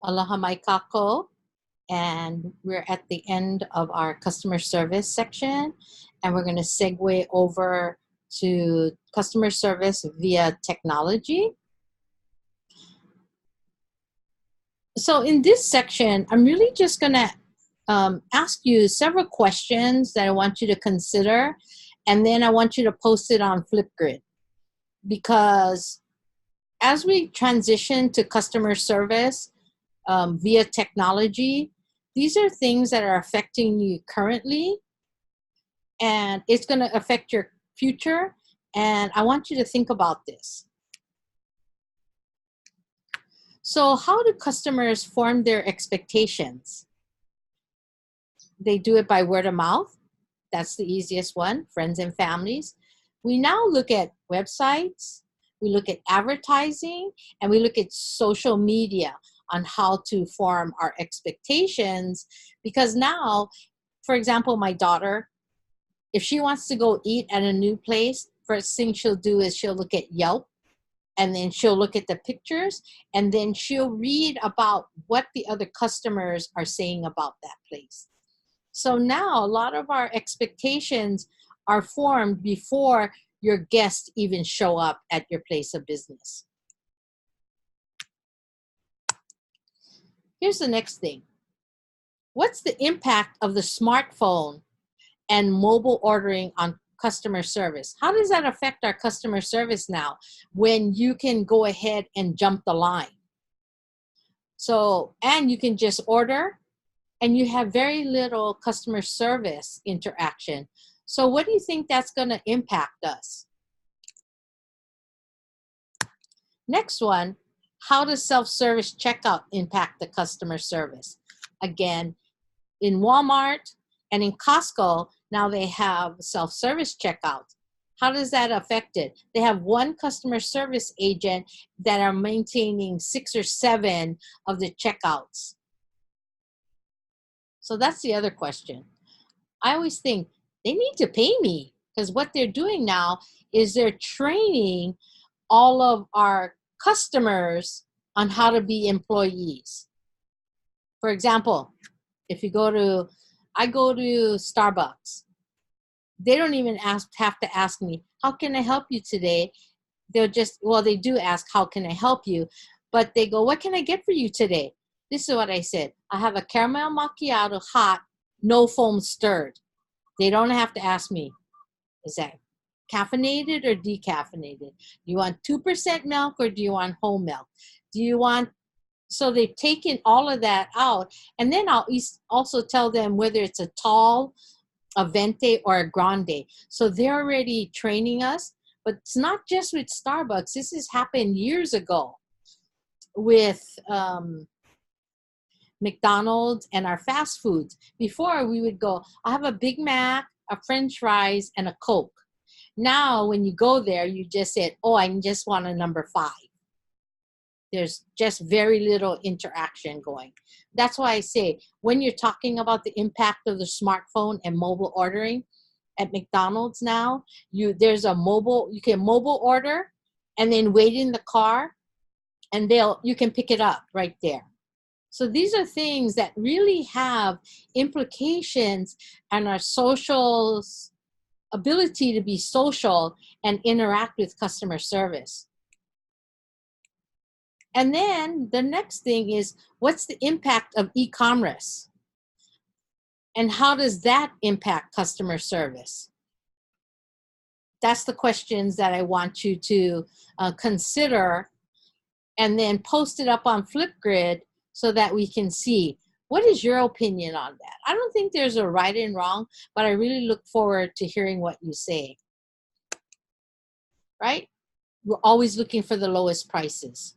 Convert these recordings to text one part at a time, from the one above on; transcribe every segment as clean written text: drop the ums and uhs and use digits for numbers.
Aloha mai kako, and we're at the end of our customer service section, and we're going to segue over to customer service via technology. So in this section, I'm really just going to ask you several questions that I want you to consider, and then I want you to post it on Flipgrid, because as we transition to customer service via technology, these are things that are affecting you currently, and it's going to affect your future. And I want you to think about this. So how do customers form their expectations? They do it by word of mouth. That's the easiest one, friends and families. We now look at websites, we look at advertising, and we look at social media on how to form our expectations. Because now, for example, my daughter, if she wants to go eat at a new place, first thing she'll do is she'll look at Yelp, and then she'll look at the pictures, and then she'll read about what the other customers are saying about that place. So now a lot of our expectations are formed before your guests even show up at your place of business. Here's the next thing. What's the impact of the smartphone and mobile ordering on customer service? How does that affect our customer service now when you can go ahead and jump the line? So, and you can just order, and you have very little customer service interaction. So what do you think that's going to impact us? Next one, how does self-service checkout impact the customer service? Again, in Walmart and in Costco, now they have self-service checkout. How does that affect it? They have one customer service agent that are maintaining 6 or 7 of the checkouts. So that's the other question. I always think they need to pay me, because what they're doing now is they're training all of our customers on how to be employees. For example, if you I go to Starbucks, they don't even have to ask me, how can I help you today? They'll just, well, they do ask, how can I help you? But they go, what can I get for you today? This is what I said. I have a caramel macchiato, hot, no foam stirred. They don't have to ask me, is that caffeinated or decaffeinated? Do you want 2% milk or do you want whole milk? Do you want, so they've taken all of that out. And then I'll also tell them whether it's a tall, a venti, or a grande. So they're already training us. But it's not just with Starbucks. This has happened years ago with McDonald's and our fast foods. Before, we would go, I have a Big Mac, a French fries, and a Coke. Now, when you go there, you just said, oh, I just want a number 5. There's just very little interaction going. That's why I say, when you're talking about the impact of the smartphone and mobile ordering at McDonald's now, there's a mobile, you can mobile order and then wait in the car, and you can pick it up right there. So these are things that really have implications on our social ability to be social and interact with customer service. And then the next thing is, what's the impact of e-commerce? And how does that impact customer service? That's the questions that I want you to consider, and then post it up on Flipgrid so that we can see, what is your opinion on that? I don't think there's a right and wrong, but I really look forward to hearing what you say. Right? We're always looking for the lowest prices.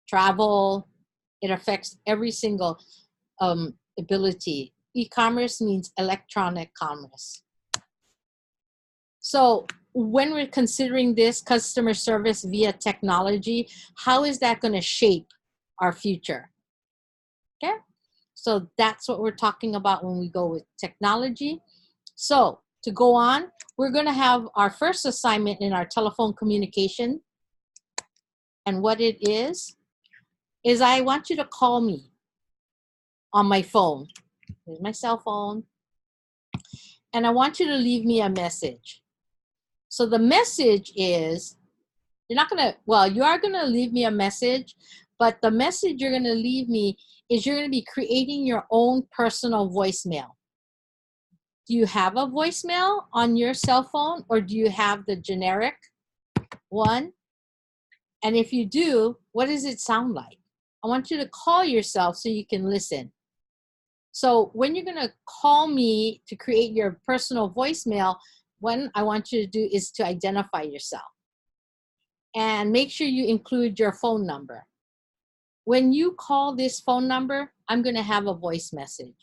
Travel, it affects every single ability. E-commerce means electronic commerce. So when we're considering this customer service via technology, how is that going to shape our future? Okay, so that's what we're talking about when we go with technology. So to go on, we're going to have our first assignment in our telephone communication, and what it is is I want you to call me on my phone. Here's my cell phone. And I want you to leave me a message. So the message is, you're not going to, well, you are going to leave me a message, but the message you're going to leave me is you're going to be creating your own personal voicemail. Do you have a voicemail on your cell phone, or do you have the generic one? And if you do, what does it sound like? I want you to call yourself so you can listen. So when you're going to call me to create your personal voicemail, what I want you to do is to identify yourself. And make sure you include your phone number. When you call this phone number, I'm going to have a voice message.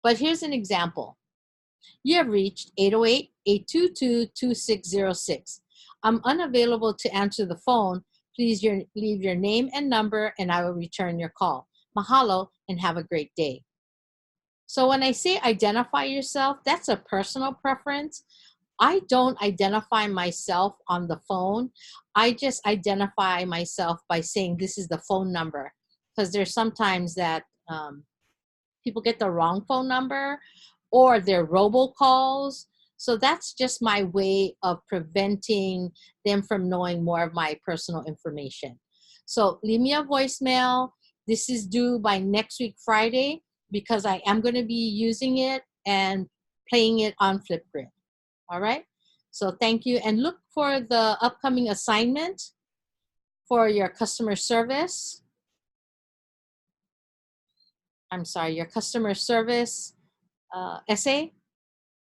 But here's an example. You have reached 808-822-2606. I'm unavailable to answer the phone. Please leave your name and number, and I will return your call. Mahalo, and have a great day. So when I say identify yourself, that's a personal preference. I don't identify myself on the phone. I just identify myself by saying this is the phone number, because there's sometimes that people get the wrong phone number or they're robocalls. So that's just my way of preventing them from knowing more of my personal information. So leave me a voicemail. This is due by next week, Friday, because I am going to be using it and playing it on Flipgrid. All right. So thank you. And look for the upcoming assignment for your customer service. I'm sorry, your customer service essay,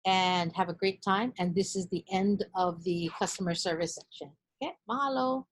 and have a great time. And this is the end of the customer service section. Okay, mahalo.